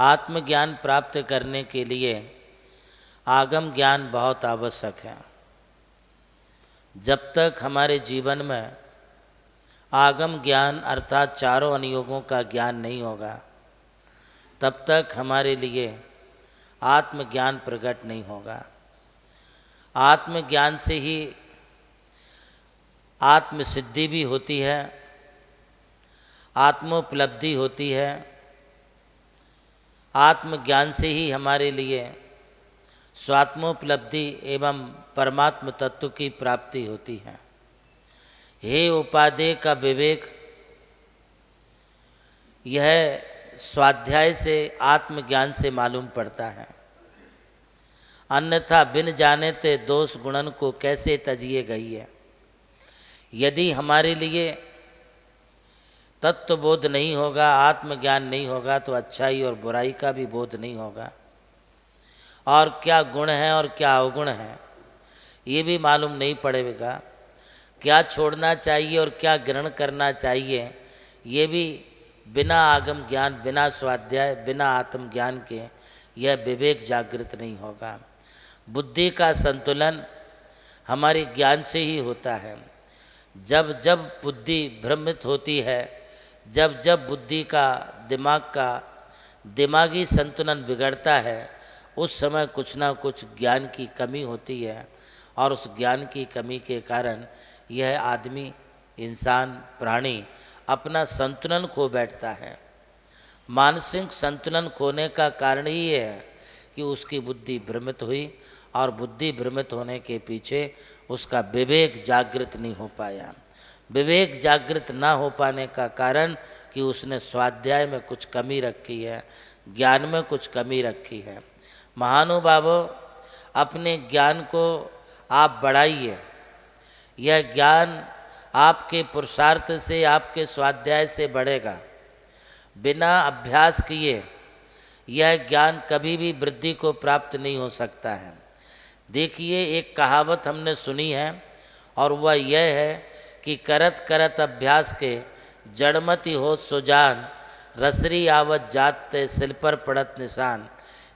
आत्मज्ञान प्राप्त करने के लिए आगम ज्ञान बहुत आवश्यक है। जब तक हमारे जीवन में आगम ज्ञान अर्थात चारों अनुयोगों का ज्ञान नहीं होगा, तब तक हमारे लिए आत्मज्ञान प्रकट नहीं होगा। आत्मज्ञान से ही आत्मसिद्धि भी होती है, आत्मोपलब्धि होती है। आत्मज्ञान से ही हमारे लिए स्वात्मोपलब्धि एवं परमात्म तत्व की प्राप्ति होती है। हे उपादेय का विवेक, यह स्वाध्याय से आत्मज्ञान से मालूम पड़ता है। अन्यथा बिन जाने ते दोष गुणन को कैसे तजिए गई है। यदि हमारे लिए तत्वबोध नहीं होगा, आत्मज्ञान नहीं होगा, तो अच्छाई और बुराई का भी बोध नहीं होगा, और क्या गुण है और क्या अवगुण है ये भी मालूम नहीं पड़ेगा। क्या छोड़ना चाहिए और क्या ग्रहण करना चाहिए ये भी बिना आगम ज्ञान, बिना स्वाध्याय, बिना आत्मज्ञान के यह विवेक जागृत नहीं होगा। बुद्धि का संतुलन हमारे ज्ञान से ही होता है। जब जब बुद्धि भ्रमित होती है, जब जब बुद्धि का, दिमाग का दिमागी संतुलन बिगड़ता है, उस समय कुछ ना कुछ ज्ञान की कमी होती है, और उस ज्ञान की कमी के कारण यह आदमी, इंसान, प्राणी अपना संतुलन खो बैठता है। मानसिक संतुलन खोने का कारण ही ये है कि उसकी बुद्धि भ्रमित हुई, और बुद्धि भ्रमित होने के पीछे उसका विवेक जागृत नहीं हो पाया। विवेक जागृत ना हो पाने का कारण कि उसने स्वाध्याय में कुछ कमी रखी है, ज्ञान में कुछ कमी रखी है। महानुभावों, अपने ज्ञान को आप बढ़ाइए। यह ज्ञान आपके पुरुषार्थ से, आपके स्वाध्याय से बढ़ेगा। बिना अभ्यास किए यह ज्ञान कभी भी वृद्धि को प्राप्त नहीं हो सकता है। देखिए, एक कहावत हमने सुनी है, और वह यह है कि करत करत अभ्यास के जड़मति होत सुजान, रसरी आवत जात ते सिल पर पड़त निशान।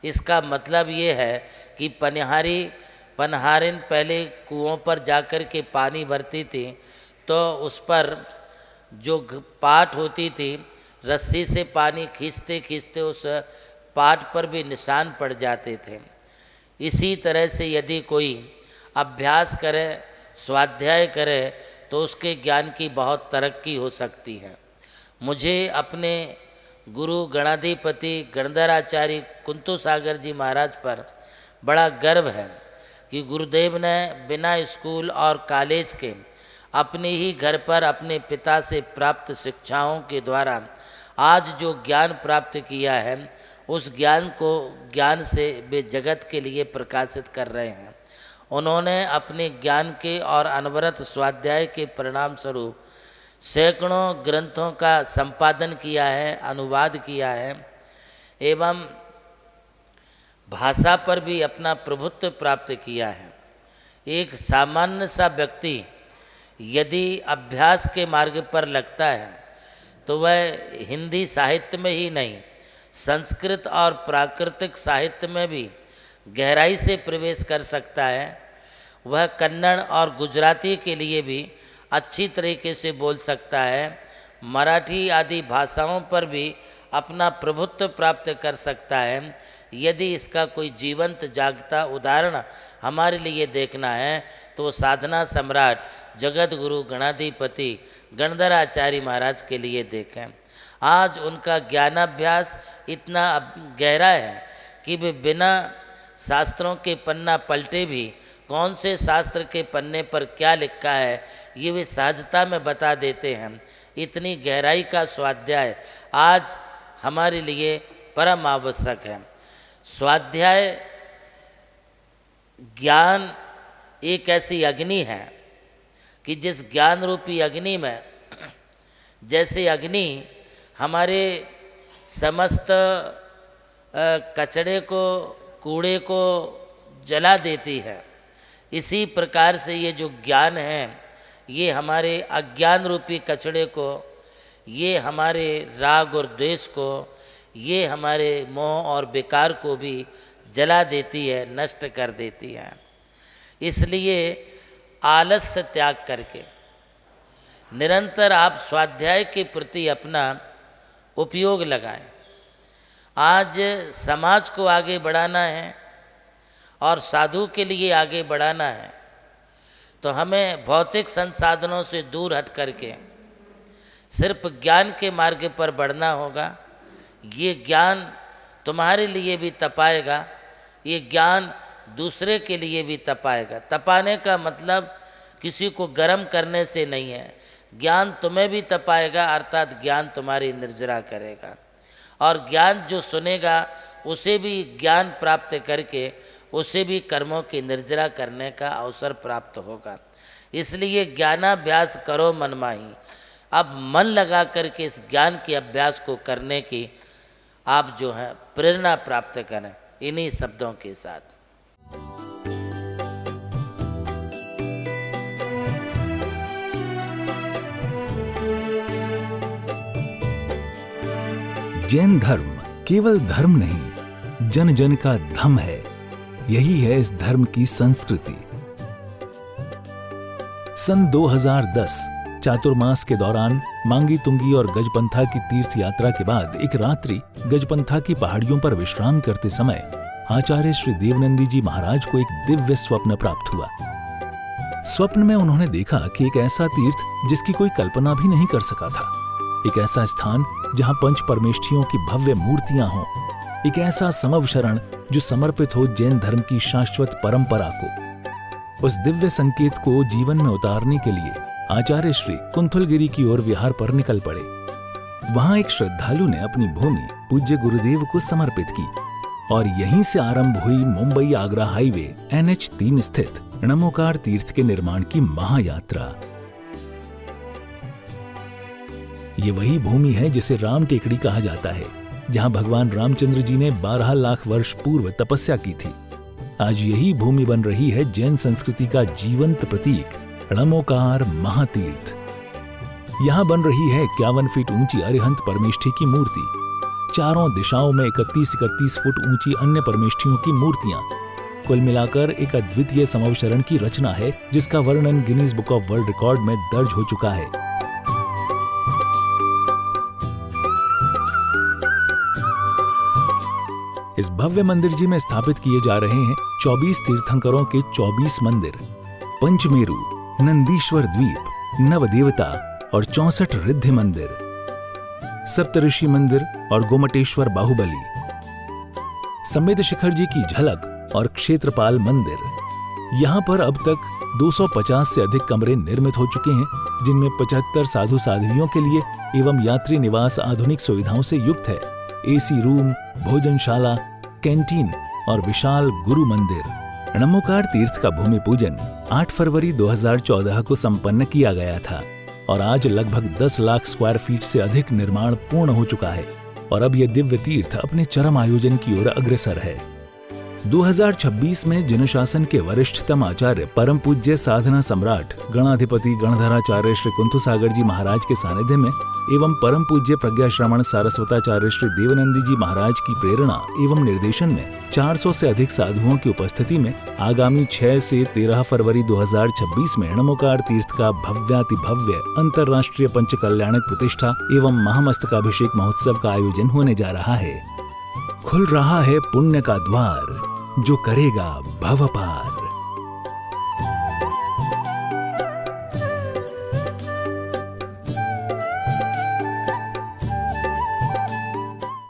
इसका मतलब ये है कि पनहारिन पहले कुओं पर जाकर के पानी भरती थी, तो उस पर जो पाट होती थी, रस्सी से पानी खींचते खींचते उस पाट पर भी निशान पड़ जाते थे। इसी तरह से यदि कोई अभ्यास करे, स्वाध्याय करे, तो उसके ज्ञान की बहुत तरक्की हो सकती है। मुझे अपने गुरु गणाधिपति गणधराचार्य कुंतु सागर जी महाराज पर बड़ा गर्व है कि गुरुदेव ने बिना स्कूल और कॉलेज के अपने ही घर पर अपने पिता से प्राप्त शिक्षाओं के द्वारा आज जो ज्ञान प्राप्त किया है, उस ज्ञान से वे जगत के लिए प्रकाशित कर रहे हैं। उन्होंने अपने ज्ञान के और अनवरत स्वाध्याय के परिणाम स्वरूप सैकड़ों ग्रंथों का संपादन किया है, अनुवाद किया है, एवं भाषा पर भी अपना प्रभुत्व प्राप्त किया है। एक सामान्य सा व्यक्ति यदि अभ्यास के मार्ग पर लगता है, तो वह हिंदी साहित्य में ही नहीं, संस्कृत और प्राकृतिक साहित्य में भी गहराई से प्रवेश कर सकता है। वह कन्नड़ और गुजराती के लिए भी अच्छी तरीके से बोल सकता है, मराठी आदि भाषाओं पर भी अपना प्रभुत्व प्राप्त कर सकता है। यदि इसका कोई जीवंत जागता उदाहरण हमारे लिए देखना है, तो साधना सम्राट जगत गुरु गणाधिपति गणधराचार्य महाराज के लिए देखें। आज उनका ज्ञानाभ्यास इतना गहरा है कि वे बिना शास्त्रों के पन्ना पलटे भी कौन से शास्त्र के पन्ने पर क्या लिखा है ये वे सहजता में बता देते हैं। इतनी गहराई का स्वाध्याय आज हमारे लिए परम आवश्यक है। स्वाध्याय ज्ञान एक ऐसी अग्नि है कि जिस ज्ञान रूपी अग्नि में, जैसे अग्नि हमारे समस्त कचड़े को, कूड़े को जला देती है, इसी प्रकार से ये जो ज्ञान है, ये हमारे अज्ञान रूपी कचड़े को, ये हमारे राग और द्वेष को, ये हमारे मोह और विकार को भी जला देती है, नष्ट कर देती है। इसलिए आलस्य त्याग करके निरंतर आप स्वाध्याय के प्रति अपना उपयोग लगाएं। आज समाज को आगे बढ़ाना है और साधु के लिए आगे बढ़ाना है, तो हमें भौतिक संसाधनों से दूर हट करके सिर्फ ज्ञान के मार्ग पर बढ़ना होगा। ये ज्ञान तुम्हारे लिए भी तपाएगा, ये ज्ञान दूसरे के लिए भी तपाएगा। तपाने का मतलब किसी को गर्म करने से नहीं है, ज्ञान तुम्हें भी तपाएगा, अर्थात ज्ञान तुम्हारी निर्जरा करेगा। और ज्ञान जो सुनेगा उसे भी ज्ञान प्राप्त करके उसे भी कर्मों की निर्जरा करने का अवसर प्राप्त होगा। इसलिए ज्ञानाभ्यास करो मनमाही। अब मन लगा करके इस ज्ञान के अभ्यास को करने की आप जो है प्रेरणा प्राप्त करें इन्हीं शब्दों के साथ। जैन धर्म केवल धर्म नहीं, जन जन का धम है। यही है इस धर्म की संस्कृति। सन 2010 चातुर्मास के दौरान मांगी तुंगी और गजपंथा की तीर्थ यात्रा के बाद एक रात्रि गजपंथा की पहाड़ियों पर विश्राम करते समय आचार्य श्री देवनंदी जी महाराज को एक दिव्य स्वप्न प्राप्त हुआ। स्वप्न में उन्होंने देखा कि एक ऐसा तीर्थ जिसकी कोई कल्पना भी नहीं कर सका था, एक ऐसा स्थान जहां पंच परमेष्ठियों की भव्य मूर्तियां हों, एक ऐसा समव शरण जो समर्पित हो जैन धर्म की शाश्वत परंपरा को। उस दिव्य संकेत को जीवन में उतारने के लिए आचार्य श्री कुंथलगिरी की ओर विहार पर निकल पड़े। वहां एक श्रद्धालु ने अपनी भूमि पूज्य गुरुदेव को समर्पित की और यहीं से आरंभ हुई मुंबई आगरा हाईवे NH3 स्थित णमोकार तीर्थ के निर्माण की महायात्रा। ये वही भूमि है जिसे राम टेकड़ी कहा जाता है, जहां भगवान रामचंद्र जी ने 12 लाख वर्ष पूर्व तपस्या की थी। आज यही भूमि बन रही है जैन संस्कृति का जीवंत प्रतीक णमोकार महातीर्थ। यहां बन रही है 51 फीट ऊंची अरिहंत परमेष्ठी की मूर्ति, चारों दिशाओं में 31-31 फुट ऊंची अन्य परमेष्ठियों की मूर्तियां। कुल मिलाकर एक अद्वितीय समवशरण की रचना है जिसका वर्णन Guinness book of world record में दर्ज हो चुका है। इस भव्य मंदिर जी में स्थापित किए जा रहे हैं 24 तीर्थंकरों के 24 मंदिर, पंचमेरु, नंदीश्वर द्वीप, नवदेवता और 64 रिद्धि मंदिर, सप्तऋषि मंदिर और गोमटेश्वर बाहुबली, समेत शिखर जी की झलक और क्षेत्रपाल मंदिर। यहाँ पर अब तक 250 से अधिक कमरे निर्मित हो चुके हैं, जिनमें 75 साधु साध्वियों के लिए एवं यात्री निवास आधुनिक सुविधाओं से युक्त है। AC रूम, भोजनशाला, कैंटीन और विशाल गुरु मंदिर। णमोकार तीर्थ का भूमि पूजन 8 फरवरी 2014 को संपन्न किया गया था और आज लगभग 10 लाख स्क्वायर फीट से अधिक निर्माण पूर्ण हो चुका है और अब यह दिव्य तीर्थ अपने चरम आयोजन की ओर अग्रसर है। 2026 में जिन शासन के वरिष्ठतम आचार्य परम पूज्य साधना सम्राट गणाधिपति गणधराचार्य श्री कुंथुसागर जी महाराज के सानिध्य में एवं परम पूज्य प्रज्ञा श्रवण सारस्वताचार्य श्री देवनंदी जी महाराज की प्रेरणा एवं निर्देशन में 400 से अधिक साधुओं की उपस्थिति में आगामी 6 से 13 फरवरी 2026 में णमोकार तीर्थ का भव्यातिभव्य अंतर्राष्ट्रीय पंच कल्याणक प्रतिष्ठा एवं महामस्तकाभिषेक महोत्सव का आयोजन होने जा रहा है। खुल रहा है पुण्य का द्वार जो करेगा भव पार।